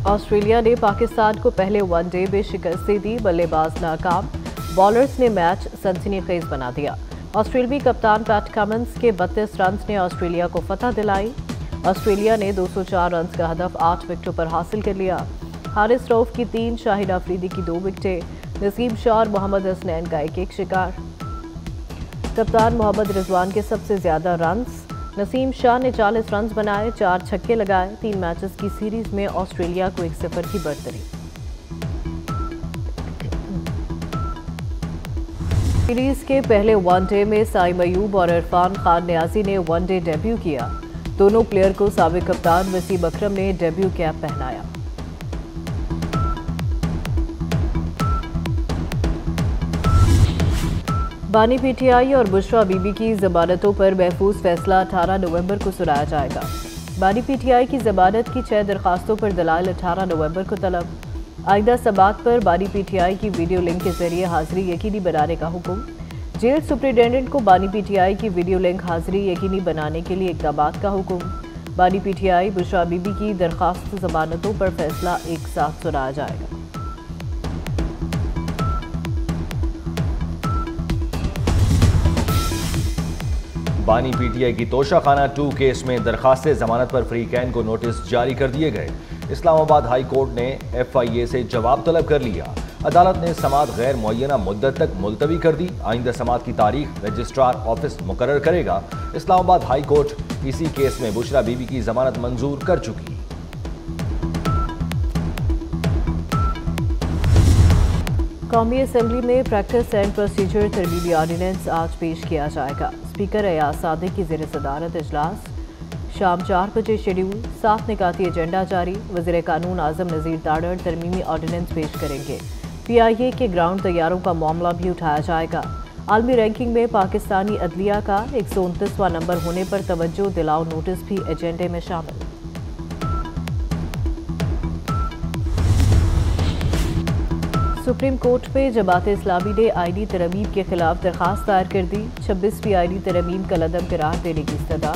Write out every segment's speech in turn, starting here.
Australia ने पाकिस्तान को पहले वनडे में शिकस्त दे दी, बल्लेबाज नाकाम। बॉलर्स ने मैच सनसनीखेज बना दिया। ऑस्ट्रेलियाई कप्तान पैट कमिंस के 32 रन ने ऑस्ट्रेलिया को फतह दिलाई। ऑस्ट्रेलिया ने 204 रन का हदफ 8 विकेटों पर हासिल कर लिया। हारिस रऊफ की 3, शाहिद अफरीदी की 2 विकेटें, नसीम शाह और मोहम्मद हसनैन का एक शिकार। कप्तान मोहम्मद रिजवान के सबसे ज्यादा रन्स। नसीम शाह ने 40 रन बनाए, 4 छक्के लगाए। 3 मैचेस की सीरीज में ऑस्ट्रेलिया को 1-0 की बढ़तरी। सीरीज के पहले वनडे में साइम अयूब और इरफान खान न्याजी ने वनडे डेब्यू किया। दोनों प्लेयर को साबिक कप्तान वसीम अकरम ने डेब्यू कैप पहनाया। बानी पीटीआई और बुशरा बीबी की जमानतों पर महफूज फैसला 18 नवंबर को सुनाया जाएगा। बानी पीटीआई की जमानत की 6 दरखास्तों पर दलाइल 18 नवंबर को तलब। आइंदा समाअत पर बानी पीटीआई की वीडियो लिंक के जरिए हाजिरी यकीनी बनाने का हुक्म। जेल सुप्रिंटेंडेंट को बानी पीटीआई की वीडियो लिंक हाजिरी यकीनी बनाने के लिए इक़दामात का हुक्म। बानी पीटीआई बुशरा बीबी की दरखास्त जमानतों पर फैसला एक साथ सुनाया जाएगा। बानी पीटीआई की तोशाखाना 2 केस में दरखास्त जमानत पर फ्री कैन को नोटिस जारी कर दिए गए। इस्लामाबाद हाई कोर्ट ने FIA से जवाब तलब कर लिया। अदालत ने समाअत गैर मुअय्यना मुद्दत तक मुलतवी कर दी। आइंदा समाअत की तारीख रजिस्ट्रार ऑफिस मुकर्रर करेगा। इस्लामाबाद हाई कोर्ट इसी केस में बुशरा बीबी की जमानत मंजूर कर चुकी। कौमी असम्बली में प्रैक्टिस एंड प्रोसीजर तरमीमी ऑर्डिनेंस आज पेश किया जाएगा। स्पीकर अयाज सादिक की ज़ेर सदारत इजलास शाम 4 बजे शेड्यूल। 7 निकाती एजेंडा जारी। वज़ीर कानून आज़म नज़ीर ताड़र तरमीमी ऑर्डिनेंस पेश करेंगे। PIA के ग्राउंड तैयारों का मामला भी उठाया जाएगा। आलमी रैंकिंग में पाकिस्तानी अदलिया का 129वां नंबर होने पर तवज्जो दिलाओ नोटिस भी एजेंडे में शामिल। सुप्रीम कोर्ट में जमात इस्लामी ने आईनी तरमीम के खिलाफ दरखास्त दायर कर दी। 26वीं आईनी तरमीम का लदम करार देने की इस्तदा।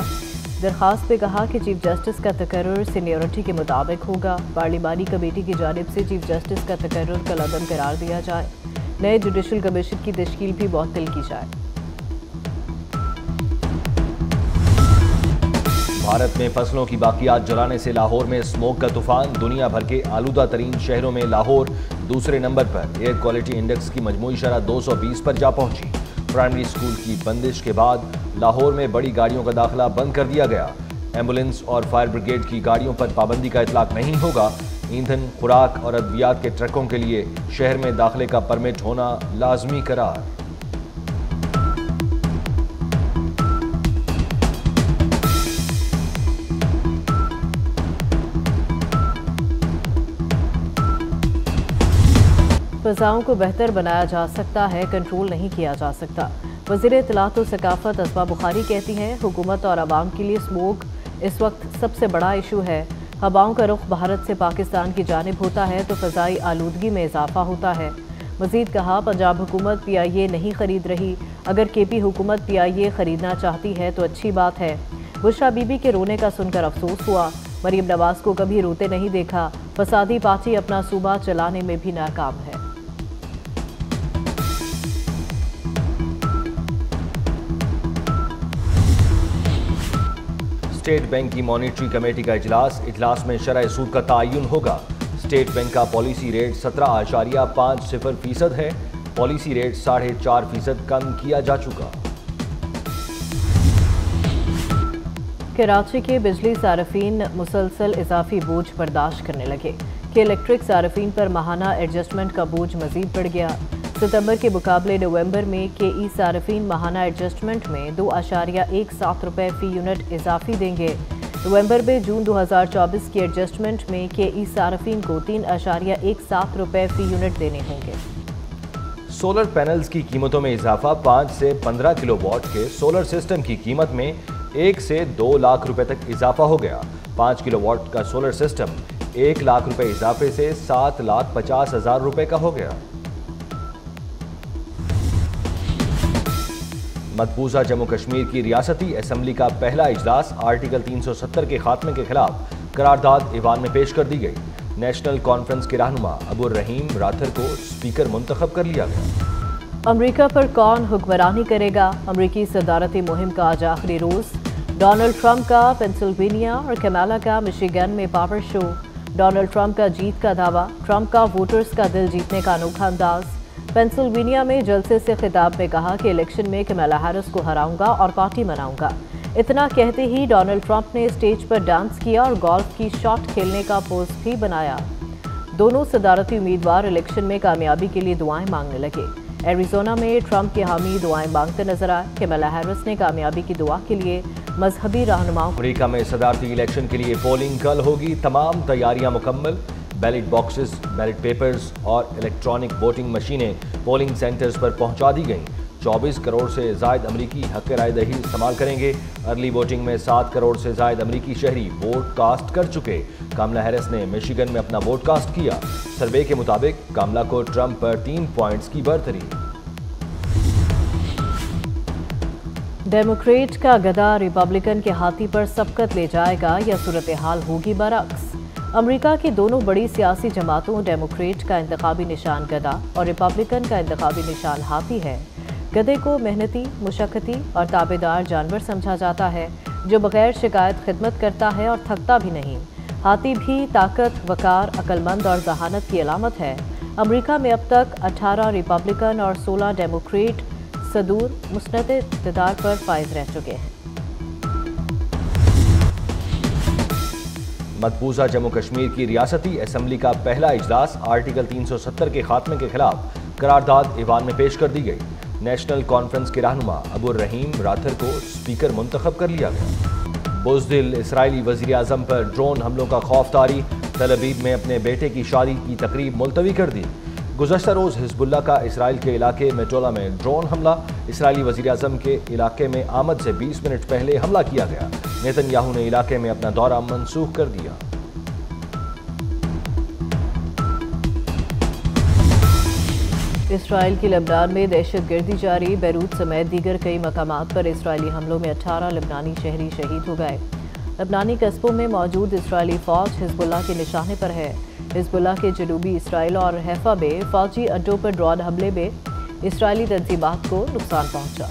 दरखास्त में कहा कि चीफ जस्टिस का तकर्रुर सीनियरिटी के मुताबिक होगा। पार्लिमानी कमेटी की जानिब से चीफ जस्टिस का तकर्रुर का लदम करार दिया जाए। नए जुडिशल कमीशन की तश्कील भी मुअत्तल की जाए। भारत में फसलों की बाकियात जलाने से लाहौर में स्मोक का तूफान। दुनिया भर के आलूदा तरीन शहरों में लाहौर दूसरे नंबर पर। एयर क्वालिटी इंडेक्स की मजमूई शरह 220 पर जा पहुंची। प्राइमरी स्कूल की बंदिश के बाद लाहौर में बड़ी गाड़ियों का दाखिला बंद कर दिया गया। एम्बुलेंस और फायर ब्रिगेड की गाड़ियों पर पाबंदी का इतलाक नहीं होगा। ईंधन, खुराक और अद्वियात के ट्रकों के लिए शहर में दाखिले का परमिट होना लाजमी करार। फ़ज़ाओं को बेहतर बनाया जा सकता है, कंट्रोल नहीं किया जा सकता। वज़ीर इत्तलात और सकाफ़त अस्मा बुखारी कहती हैं, हुकूमत और आवाम के लिए स्मोक इस वक्त सबसे बड़ा इशू है। हवाओं का रुख भारत से पाकिस्तान की जानिब होता है तो फ़ज़ाई आलूदगी में इजाफा होता है। मज़ीद कहा, पंजाब हुकूमत PIA नहीं खरीद रही। अगर KP हुकूमत PIA खरीदना चाहती है तो अच्छी बात है। बुशरा बीबी के रोने का सुनकर अफसोस हुआ। मरीम नवाज को कभी रोते नहीं देखा। फसादी पार्टी अपना सूबा चलाने में भी नाकाम है। स्टेट बैंक की मॉनिटरी कमेटी का इजलास में शरह सूद का तयन होगा। स्टेट बैंक का पॉलिसी रेट 17.50% है। पॉलिसी रेट 4.5% कम किया जा चुका। कराची के बिजली सार्फिन मुसलसल इजाफी बोझ बर्दाश्त करने लगे कि इलेक्ट्रिक सार्फिन पर माहाना एडजस्टमेंट का बोझ मजीद बढ़ गया। सितंबर के मुकाबले नवंबर में KE सार्फिन माहाना एडजस्टमेंट में 2.17 रुपये फ़ी यूनिट इजाफी देंगे। नवंबर में जून 2024 की एडजस्टमेंट में KE सार्फिन को 3.17 रुपये फ़ी यूनिट देने होंगे। सोलर पैनल्स की कीमतों में इजाफा। 5 से 15 किलोवाट के सोलर सिस्टम की कीमत में 1 से 2 लाख रुपए तक इजाफा हो गया। 5 किलोवाट का सोलर सिस्टम 1 लाख रुपए इजाफे से 7,50,000 रुपए का हो गया। मकबूजा जम्मू कश्मीर की रियासती असम्बली का पहला इजलास आर्टिकल 370 के खात्मे के खिलाफ करारदाद ईवान में पेश कर दी गई। नेशनल कॉन्फ्रेंस के रहनुमा अबुर रहीम राथर को स्पीकर मुंतखब कर लिया गया। अमेरिका पर कौन हुक्मरानी करेगा? अमेरिकी सदारती मुहिम का आज आखिरी रोज। डोनाल्ड ट्रंप का पेंसिल्वेनिया और कमाला का मिशिगन में पावर शो। डोनाल्ड ट्रंप का जीत का दावा, ट्रंप का वोटर्स का दिल जीतने का अनोखा अंदाज। पेंसिल्वेनिया में जलसे से खिताब में कहा कि इलेक्शन में कमाला हैरिस को हराऊंगा और पार्टी मनाऊंगा। इतना कहते ही डोनाल्ड ट्रंप ने स्टेज पर डांस किया और गोल्फ की शॉट खेलने का पोज भी बनाया। दोनों सदारती उम्मीदवार इलेक्शन में कामयाबी के लिए दुआएं मांगने लगे। एरिजोना में ट्रंप के हामी दुआएं मांगते नजर आए। कमाला हैरिस ने कामयाबी की दुआ के लिए मजहबी रहनुमाओं। अमेरिका में सदारती इलेक्शन के लिए पोलिंग कल होगी। तमाम तैयारियां मुकम्मल। बैलेट बॉक्सेस, बैलेट पेपर्स और इलेक्ट्रॉनिक वोटिंग मशीनें पोलिंग सेंटर्स पर पहुंचा दी गईं। 24 करोड़ से जायद अमरीकी हक राय दही इस्तेमाल करेंगे। अर्ली वोटिंग में 7 करोड़ से जायद अमरीकी शहरी वोट कास्ट कर चुके। कमला हैरिस ने मिशिगन में अपना वोट कास्ट किया। सर्वे के मुताबिक कमला को ट्रंप पर 3 पॉइंट्स की बरतरी। डेमोक्रेट का गधा रिपब्लिकन के हाथी पर सबकत ले जाएगा या सूरत हाल होगी बरअक्स? अमेरिका की दोनों बड़ी सियासी जमातों डेमोक्रेट का इंतखाबी निशान गधा और रिपब्लिकन का इंतखाबी निशान हाथी है। गधे को मेहनती, मुशक्कती और ताबेदार जानवर समझा जाता है जो बगैर शिकायत खिदमत करता है और थकता भी नहीं। हाथी भी ताकत, वकार, अक्लमंद और जहानत की अलामत है। अमेरिका में अब तक 18 रिपब्लिकन और 16 डेमोक्रेट सदूर मुस्नद इक़्तिदार पर फाइज रह चुके हैं। मकबूजा जम्मू कश्मीर की रियासती असम्बली का पहला इजलास आर्टिकल 370 के खात्मे के खिलाफ करारदाद ईवान में पेश कर दी गई। नेशनल कॉन्फ्रेंस के रहनुमा अबुर रहीम राथर को स्पीकर मुंतखब कर लिया गया। बुज़दिल इसराइली वज़ीर आज़म पर ड्रोन हमलों का खौफ तारी। तल अवीव में अपने बेटे की शादी की तकरीब मुलतवी कर दी। गुज़श्ता रोज़ हिज़्बुल्लाह का इसराइल के इलाके मेटोला में ड्रोन हमला। इसराइली वज़ीर आज़म के इलाके में आमद से 20 मिनट पहले हमला किया गया। नेतन्याहू ने इलाके में अपना दौरा मनसूख कर दिया। इसराइल की लबनान में दहशतगर्दी जारी। बैरूत समेत दीगर कई मकामात पर इसराइली हमलों में 18 लबनानी शहरी शहीद हो गए। लबनानी कस्बों में मौजूद इसराइली फ़ौज हिज़्बुल्लाह के निशाने पर है। हिज़्बुल्लाह के जनूबी इसराइल और हैफा में फ़ौजी अड्डों पर ड्रोन हमले में इसराइली तंजीमात को नुकसान पहुंचा।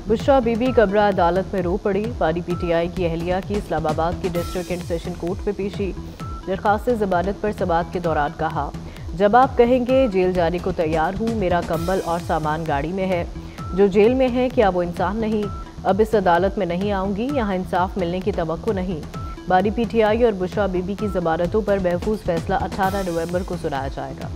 बुशरा बीबी कब्रा अदालत में रो पड़ी। पारी PTI की अहलिया की इस्लामाबाद की डिस्ट्रिक्ट एंड सेशन कोर्ट में पेशी। दरख्वास्त ज़मानत पर समाअत के दौरान कहा, जब आप कहेंगे जेल जाने को तैयार हूँ, मेरा कंबल और सामान गाड़ी में है। जो जेल में है क्या वो इंसान नहीं? अब इस अदालत में नहीं आऊँगी, यहाँ इंसाफ मिलने की तवक्को नहीं। बारी PTI और बुशरा बीबी की ज़मानतों पर महफूज फैसला 18 नवंबर को सुनाया जाएगा।